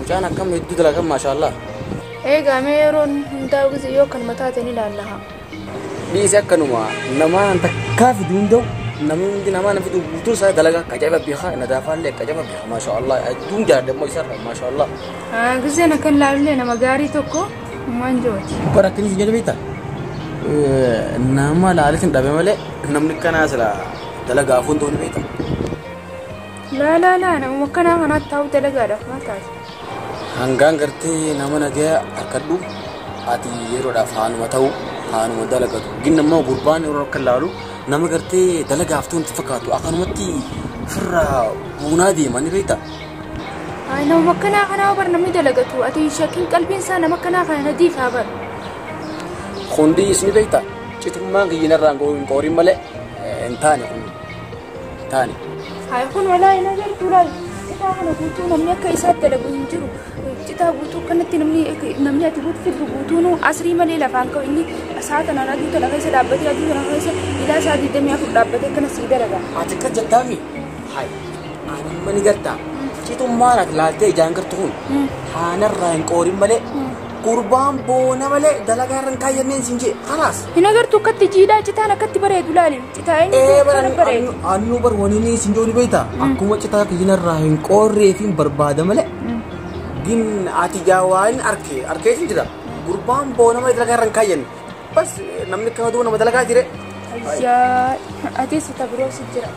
مجانا كم يدود لكم ما شاء الله. إيه قاميرون داوز يوكل متاتني لها. بيس يكنوا نما أنت كافي دون دو نما نفيد بطول ساي دلقا كجابة بيخا ندافع لك كجابة بيخا ما شاء الله دون جارد ما يصير ما شاء الله. قزنا كان لعلنا مقاري توكو ما نجوت. بركني في جنبيتا. نما لالسين دابي ماله نمني كنا سلا دلقا فون دون بيتا. لا أنا مكنا تاو دلقا ده ما تاج. Hanggang kerti nama naga akadu ati yero da fanu matau fanu madalaga gin nama gurban yero kallalu nama kerti dalaga aftun tfakatu akan mati firra bunadi mani beta ay nama makana kana bar nami dalaga tu ati shakin qalbin sana makana kana nadif habar khondi isni beta citumma gina rango qori male entani tani hay kun wala ina gar tulal kita kana butu namni kaisat dalagu injiru kita butuh kan namni ati butuh fit butuh nu asri male la fanko ini saat anak lagi tu lagi saya dapat lagi orang saya ila saat itu demi aku dapat kan sida laga ati kan jatami hai ani mani garta citu mana lalate jangan tuhun hanar rain qori male kurban bona male dalagaran kayanen sinje khalas hina gar tu kat jida cita nak kat bare dulali cita ini bare anu bar woni ni sinjoni beta aku ma cita kinar rain qori fin berbada male gin ati jawan arke tidak kurban bona male dalagaran kayen pas namni kawdu nama dalaga dire ya ati sita bro sijira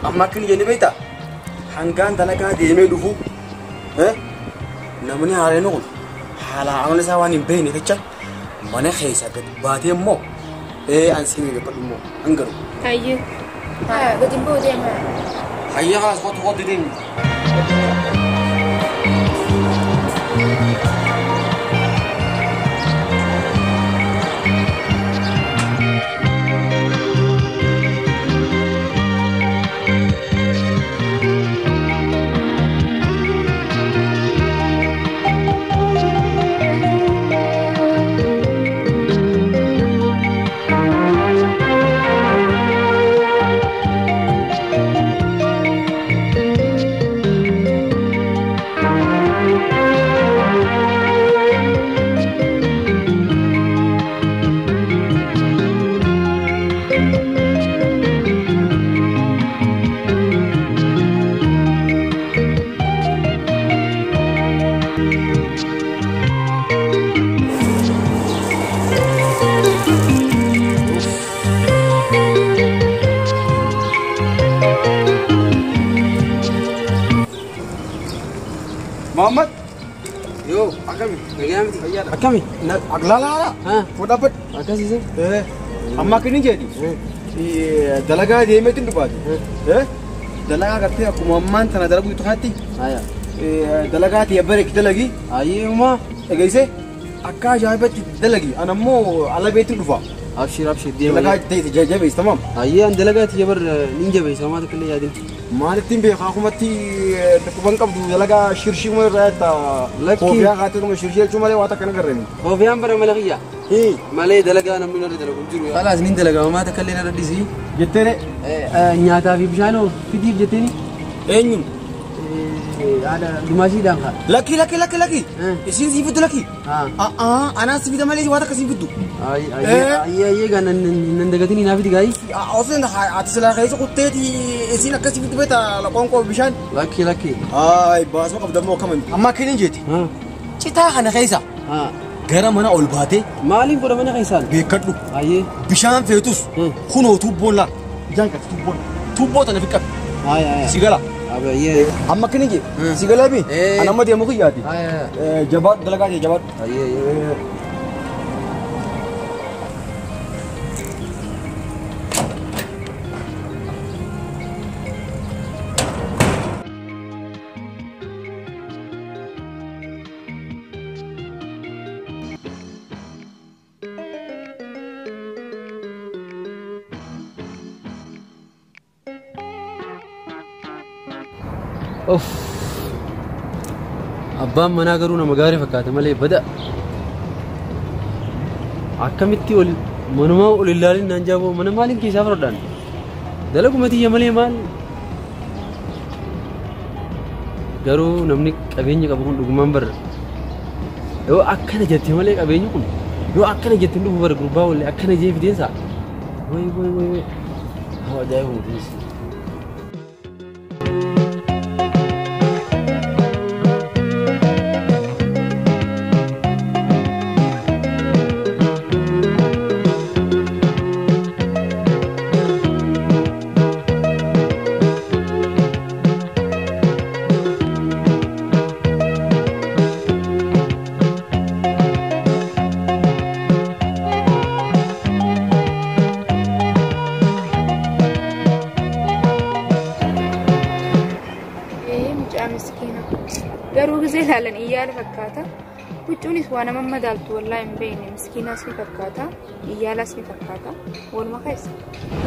amma kin yeni beta hangan dalaga de me dufu namni hare no hala amale sawani beni kecha mana khaysa gad baate mo ansini de padumo angaru ayye gadin bo de ma hayya khas khot din Muhammad, yo, akami, akami, aglala, kau dapat, Makasih sih. amma kini jadi, dalaga dia metin tu padu, dalaga kata aku Muhammad tanah dalaga itu hati, Ayah. dalaga dia beri kita lagi, Ayah rumah. guys, akka jabat kita lagi, anakmu ala betin tu fa, Abshir dia. dalaga dia jabat is tamam, Ayah dalaga dia ninja bai sama tak kali adin. Malitin be aku mati tukang kabdu dalaga shirshi mo rata, kopiah kata tu shirshi cuma lewat akan kerana. Kau biar bermalakia. Malay dalaga namni nari dalaga unjuru. Kalas nin dalaga ma tak kali nari disi. Jette Nyata fi bishano fitip jette ni. Enyum. Ada dumasi dangka. Laki. Isin sifut laki. Anak sifut malay jawata kasifut tu. Ayah kan nandagatin ni nabi tigai. Asalnya atas lah kayak sekutu di isin nak kasifut beta lakon ko bishan. Laki. Ay, bahas mak abdul mau kaman. Amma kini jeti. Cita kana kaisa. Gara mana olbate. Malin pura mana kaisan. Bekat lu. Ayah. Bishan fetus. Kuno tubon la. Jangan kat tubon tanah fikat. Ayah. Sigala. Abah iya. Amma kini je. Sigala bi. Anak mah dia mau kiyati. Ayah. Jabat dalaga je jabat. Ayah. Abbaan manaa garuu nama gaarii fakkaata malee bada. Akkamitti manumaa ol ilaalin naan jaaboo mana maaliin keessaa fardaan dalaguma tiyya malee maal Garuu namni qabeenya qabu kun dhugumaan barra. Yoo akkana jettee malee qabeenyi kun yoo akkana jettee dhufu bara gurbaa wallee akkana jee fideensa. Way. Hawa ajaa'iba mutuunis. garuu gisee laalan iyyaala fakkaata huccuunis waa nama madaaltu wallaahi hin beekne miskiinaas ni fakkaata iyyaalaas ni fakkaata waluma keessa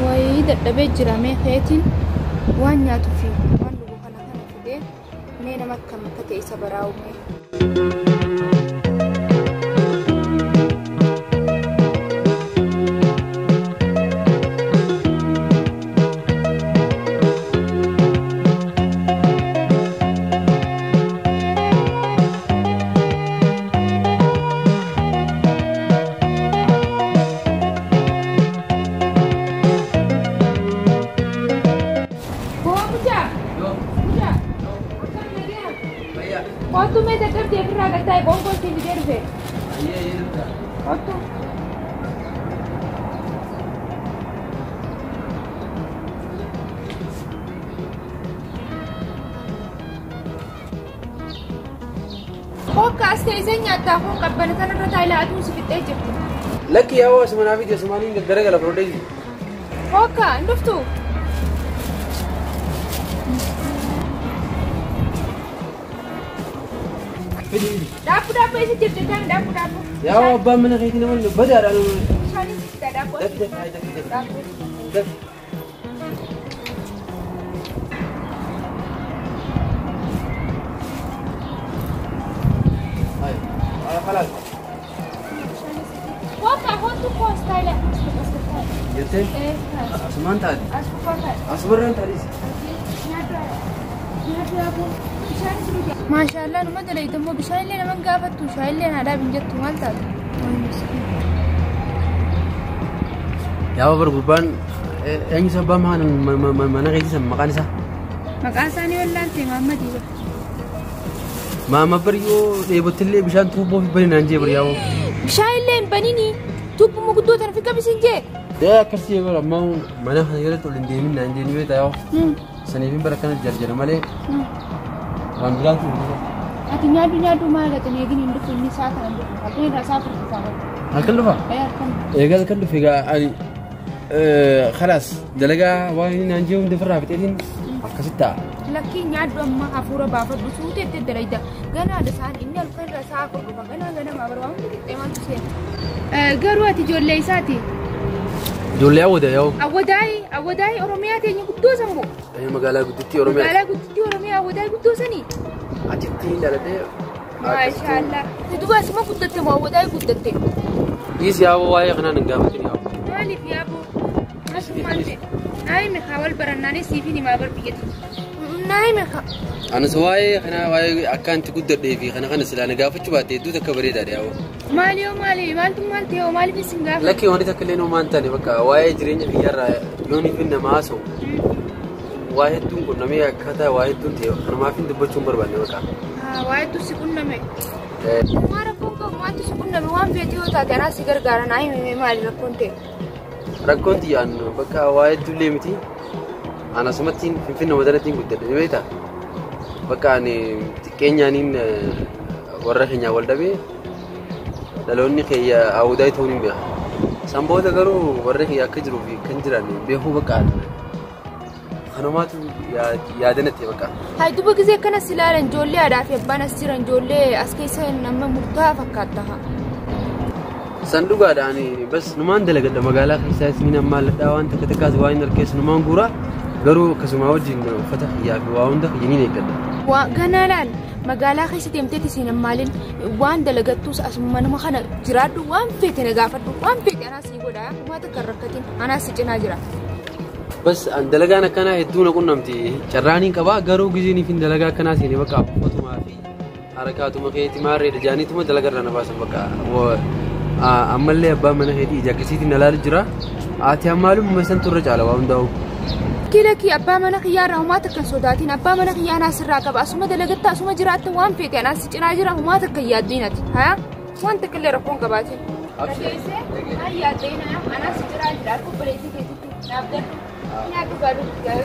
wayii dadhabee jira mee feetiin waan nyaatuu fi waan dhuguu kana fidee mee nama akkam akka ta'e isa baraa'u mee. Waktu mereka kerja pernah kata bongkos di derbe. Iya. Waktu. Kok kasihnya tak kok kapan sana bertanya aku sedikit aja. Lagi ya was menafi dia semua ini gara-gara produksi. Kok nduf tu. Dapur isi cerita kan dapur. Ya abang mana kayak gini mana badar anu. Shani kita dapur. Dapur. Ayo, halal. Kok tu kok style. Gitu. Asman tadi. Asmaran tadi. Masyaallah nama dalai itu mau bisa ini nama gak betul saya ini ada binjat tuan tak. Ya berkurban yang sebab mana kayak gitu makan sah. Makan sah ni wallan sih mama dia. Mama beriyo betul bisa tubuh beri nanje beriyo. Bisa ini bani ni tubuh mau kudu tanpa fikir bisinje. Ya kasih kalau mau mana hanya tu lendemin nanje ni betayo. Sanifin berakan jar male. Ambilan tu. Artinya nyadu malah tanya gini untuk ini saat anda. Artinya rasa bersama. Akal lupa. Ya kan lupa juga. Keras. Dalaga wah ini anjing udah pernah beterin. Kasita. Laki nyadu amma afura bapak busut itu dalaida. Gana ada saat ini alkan rasa aku lupa. Gana mabarwang itu teman tu sih. Garu ati jollei saati. Jollei awda yo. Awadai Oromia tu yang kudu sambo. Magala gutti Oromia. Magala gutti Oromia awadai kudu sani. Ajibti dalade. Masyaallah. Itu bas semua kudu mau awadai kudu te. Isi awo waya kana nggak ni awo. Malif ya bu. Masuk malif. Nai mekawal beranani CV ni mabar pikir. Nai mekawal. Anu sewai kana waya akan kudu devi kana selana gafu coba te itu tak kabari dari awo. Mali maltu mali bisinga. Laki orang itu keleno mantane baka waya jirinya biar yoni finna maso. Wahid tu pun nama kata wahid tu dia, karena maafin tu bercumber banyak baka. Wahid tu sikun nama. Mara pun kau wahid tu sikun nama, wahid video tak ada nasi gara-gara naik memang ada konten. Rakonti anu baka wahid tu lemiti, anak sematin finna madara tinggal tu, ni betul. Baka ni Kenya ni warra Kenya walda be, dalam ni kaya awudai tu ni be. Sambil tu kalau warra Kenya kerja rupi kerja ni, behu baka. Kanumatu ya danate baka. Hai tu begitu kan silaran jolle ada febana siran jolle askesa nama murta fakata ha. Sanduga ada ni bas numan dalaga da magala kisa sinin mal dawan taka zwain kes numan gura garu kasuma wajin fatah ya waunda yini kada. Wa ganalan magala kisa temteti sinin malin wan dalaga tus asman ma khana jiradu wan fete na gafatu wan fete ana sigoda kuma ta karrakatin ana sicina jira. بس دلقانا كان يدونا قلنا متي شراني كبا قرو جزيني في دلقا كنا سيني بقى فتو ما في حركات مخيتي ما ريد جاني ثم دلقنا باس بقى و أما اللي أبا من هدي إذا كسيتي نلال جرا آتي أمالهم مثلا ترجع له ونداو كي أبا من خيار هما تكن سوداتين أبا من خيار ناس الراكب أسمى دلقت أسمى جرات وان في كناس تجرا هما تكيا دينت ها وان تكلي ركون كباتين هيا دينا أنا سجرا جرات كبريتي كده نابدر نابدر بارو جاي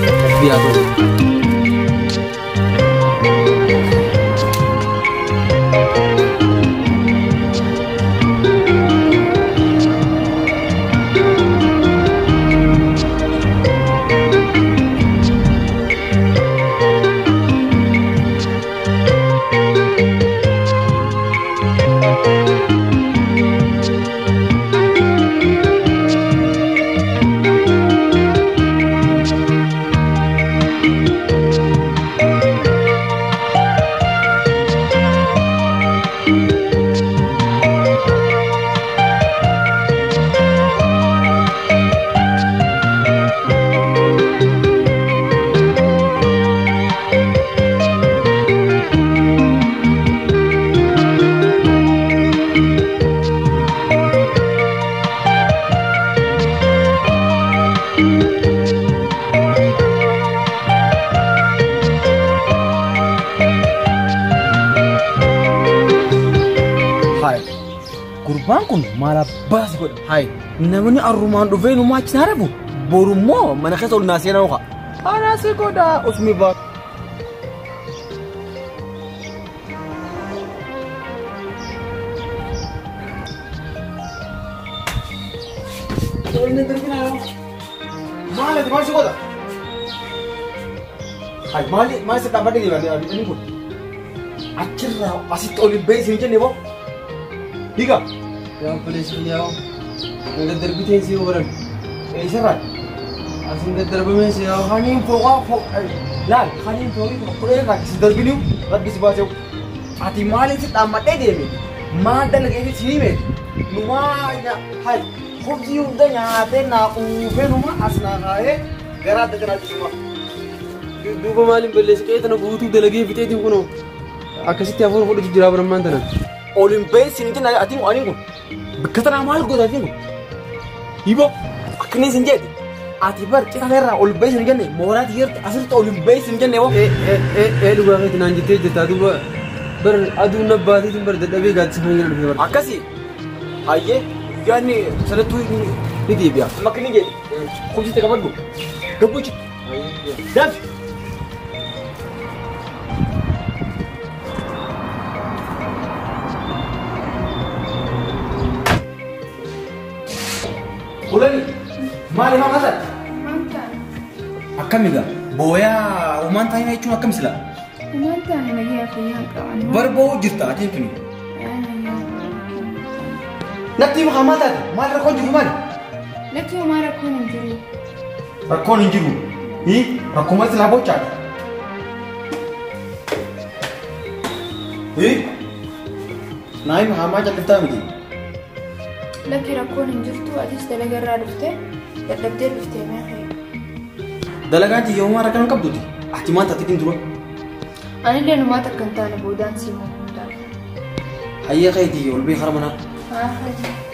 Alhamdulillah biar Kurban kun malah bas god. Hai, namanya aruman do venu ma cinarebu. Borumo mana khasol nasira oka. Ana se goda usmi ba. Tolne terkina yo. Male de masih goda. Hai, male se tabati di mana abis ini pun. Akhirnya asyik tolin base ini je bo. Tiga. yang polis beliau nggak terbitin sih orang Serat. asing nggak terbumi sih Hanin poka pok. Lan, hanin poki pok lagi sedar bini. Lagi sebaca. Ati male se tamat deh mi. Madal lagi sini mi. Lumanya. Hai. Khubzi udah nyate na uve numa asna kae. Gerat dengan cuma. duba malin polis kayak tanah butuh udah lagi bitin kuno akasih tiap orang udah jujur abram mantan Olimpiade sini kan ada ating aning kun. Bekatana mal go da tingu. Ibo akne sinjeti. Atibar kita lera Olimpiade sini kan morat hier asal to Olimpiade sini kan bo. lu gak ngerti nanti teh tadi ber adu nabati tuh ber tapi gak sih pengen lebih ber Akasi. Aye, yani salatu ini dia biar. Makni jadi. Kunci te kamar go. Gabuci. Dan Ulani, mali mau kasar? Mantan. Akam juga. Boya, umantan ini cuma akam sila. Mantan lagi aku yang kawan. Berbau juta aja kini. Nanti mau kamatan, mal rakon juga mal. Lagi umar aku menjuru. Rakon juga. Ih, rakon mal sila bocah. Ih, naik mahama jadi tamu. Lagi aku menjuru atis dalaga radufte, dadabde dufte mah. Dalaga ti yoma rakan kabduti. Ati manta tikin dulu. Ani le numa takkan bodan simu. Hayya khayti ulbi haramana. Haji.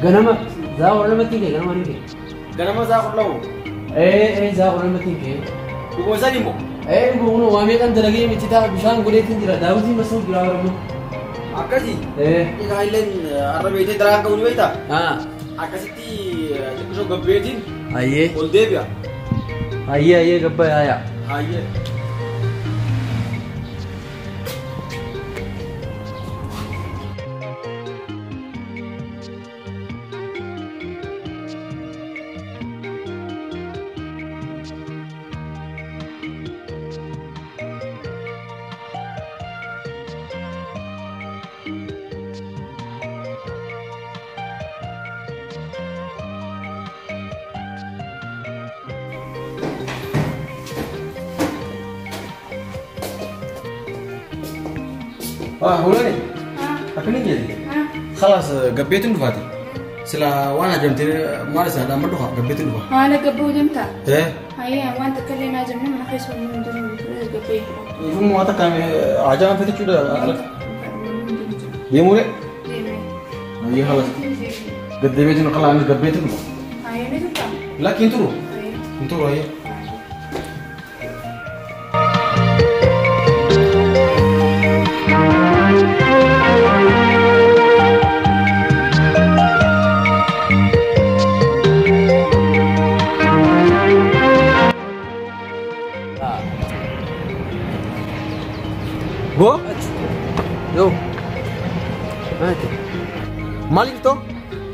ganama zaa wala mati ke ganama ni ke ganama zaa qullahu zaa wala mati ke bugo salimo bugo waame kan dalage mitita bishan godeetin jira daawuti maso jira warmu akkasi ika illeen arrabeete daraa qabu ni beektaa akkasitti xiqqisoo gabbeetiin ol deebi'a ayyee gabbaa yaaya ayyee هولاني أكني جدي خلاص قبيت النفاتي سلا وانا جمت مارس هذا مدوها قبيت النفا أنا قبو جمتا إيه هيا وانت كلنا جمنا من خيس من دون قبي يفهم ما تكلم عجان في تشوده يموري هي خلاص قد بيتنا خلاص أنا قبيت النفا هيا نجمتا لكن ترو هي Go? Yo. Mati. Malik to?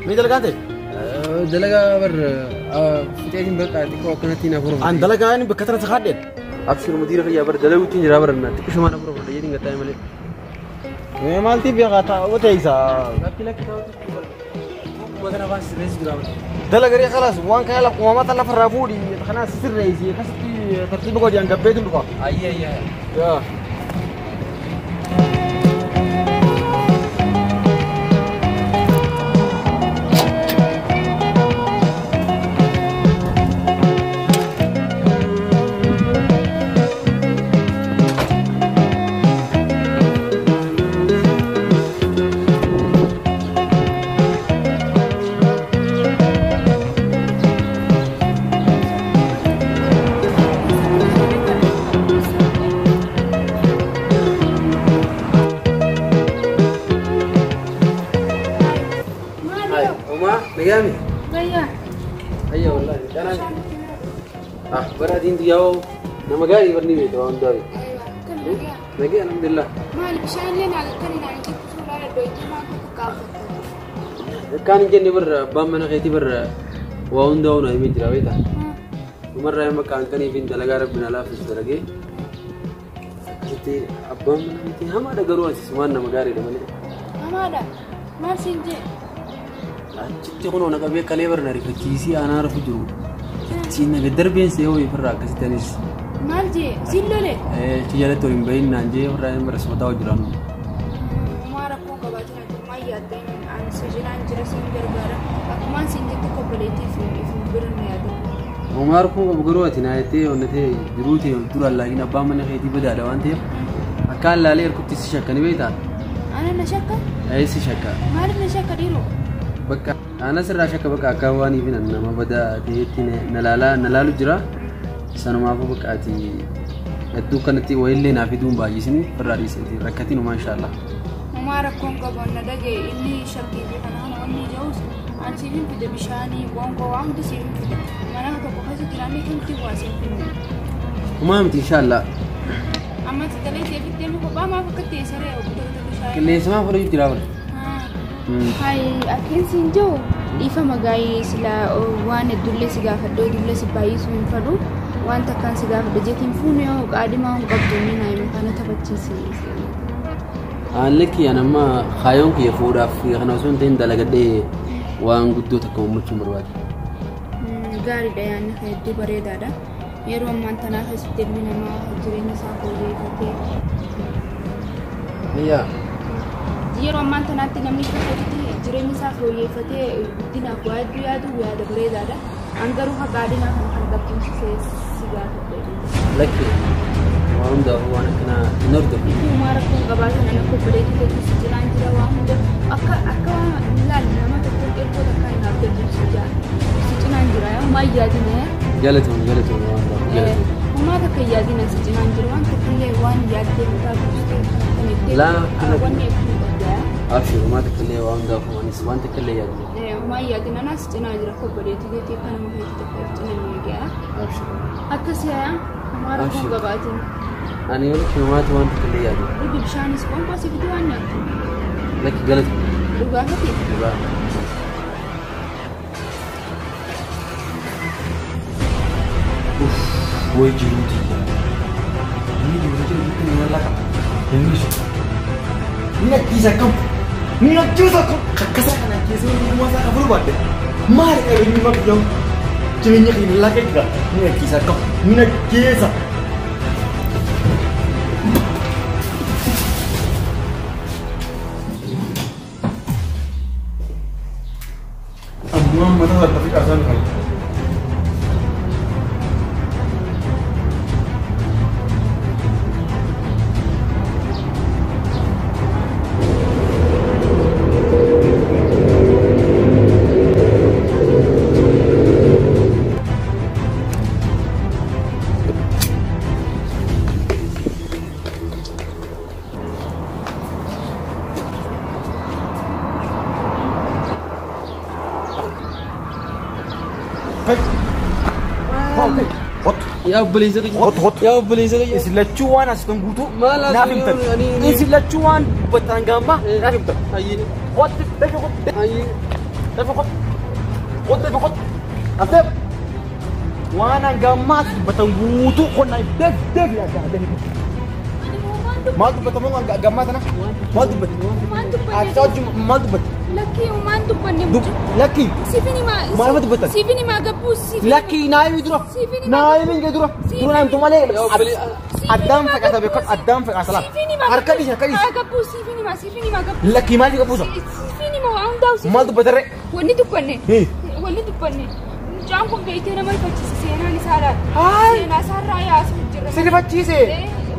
May dalaga ate? Dalaga bar fitaatin barka diko kanati na furo. An dalaga ni bakatra sakhaden. Absir mudir khiya bar dalagu tin jira bar na tikku shama na furo da yedin gata male. Me malti bi gata wata isa. Lakila kita magana bas res gram. Dalaga ri khalas wan kaya la qumama tala farafudi khana sir reisi kasati tartibu ko jan gabbetu ko. Ayya. Ya. Megami? Gaya. Ayya wallahi kana baradin diyaw na magari barni be to andawi. Nagi alhamdulillah. Malik shan lena kan ina ki sura da doki ma ka kan jenne bar bamana kheti bar wa undaw na imi dirawita. Umar ray makan kan ibin dalaga rabbina la fi darage. Kiti abban ti hama da garuwa sisman na magari da male. Hamada ma sinje Citti kuno na kabe kalebar na rifakisi ana rafu juru. Ci na ga darbin sai yau ifra ka sitanis. Malje zillole. Ci yala to in bayin nanje ifra in bar sota wajran. Mara ko ka ba tana kuma ya dan an sujina jira sun gargara. Kuma sin ji ko baleti fi birin ne yado. Umar ko ga bugaro tinayete onate juruti dur Allah ina ba mana khaydi bada da wante. Akan laler kutti shakka ni beita. Ana na shakka? Si shakka. Malik na shakka diro. Bakka ana sirra shakka bakka akawani bin annama bada tiyetine nalalu jira sanuma ko bakati addu kanati waylle na fidun bajisini faradi senti rakatinu ma sha Allah Umara kon ka bonna dage inni shakki bi kana wonni jaws an sinin bi da bishani bongo wa am da sinin bi mana ka ko kasu tirani kan ti wasin kuma am insha Allah amma tsalai te bi temi ko ba ma fa katte sare o da bishani kille sama fara jira bar hai akin sinjo ifa magai sila wane dulle siga faddo dulle sibai sun fadu wanta kan siga faddo jetin funu yo qadima on qabdu ni na mi kana tabacci leki anama khayon ki yafuda fi khana sun tin dalagade wan guddo takko mutu marwati gari da yana heddi bare dada yero man tana hasite mina ma jireni sa ko ye kate iya yero man tana tinamni ko jireni sa ko ye fate dina ko adu ya da bare dada angaru ha gadina kan dabtin se siga leki wanda wana kana nordo mara ko gabata na ko bare ki ko sijiran jira wa hunda akka lal na mata ko ko وما يادينا جلتهم والله وما ذاك يادينا سجنان جروان كل وان يادين تابوس لا وان يكون أبشر ما تكلي وأنا وأنا سوان تكلي يا وما يادينا ناس جنا جرا كبريت جت كان مهيت تكتشنا نيجا أبشر أكسيا ما ركون قباتين أنا يقول لك ما توان تكلي يا ربي بشان يسكون بس يبدوان ياتي لك قلت رباعتي وجهي Mina kisa kam, mina kisa kam. Kasa kana kisa ni masa kabur bade. Mari ka ni mak jom. Ceminya ini lagi ka. Mina kisa kam, mina kisa. Amma mata tapi kasan kan. يا بليزر هوت يا بليزر إسلاتشوان أستنقطو ما لا نافهمت إسلاتشوان بتانجامبا نافهمت أيه هوت دافع هوت أيه دافع هوت دافع هوت أنتم وانا جامات بتانقطو كنا دف يا جاد ما تبتمون جامات أنا ما تبت أتوج ما تبت لكي وما تبني لكي سيفيني ما تبت سيفيني ما قبوس لكي نايم يدرو نايم يدرو تقول أنتم مالي أدم فكاسة بيكون أدم فكاسة هركدي ما قبوس سيفيني ما قبوس لكي مالي قبوسه سيفيني ما عندها ما تبت رأي وني تبني جامكم بيتنا ما يفتش سينا نسارة سينا سارة يا أسمع سيري بتشيسه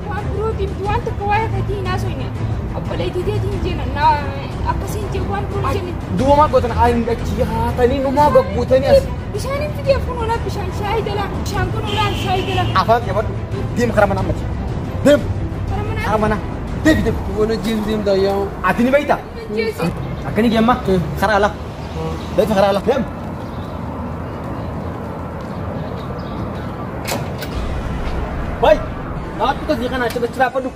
وان بروتي وان تكوايا كتير ناس وينه أبليتي دي تيجينا نا أكسين جوان بروتي دو ما قلت أنا عايز أشياء تاني نما قبوتني أس بشان في يفون ولا بشان شاهد لا بشان كون ولا شاهد لا أفهم يا بد ديم خرمنا أمتي ديم خرمنا ديم وانا جيم دا يا أتني بيتا أكني جمّا خرالة بيت خرالة ديم باي ناتو تزيغنا أشد الشراب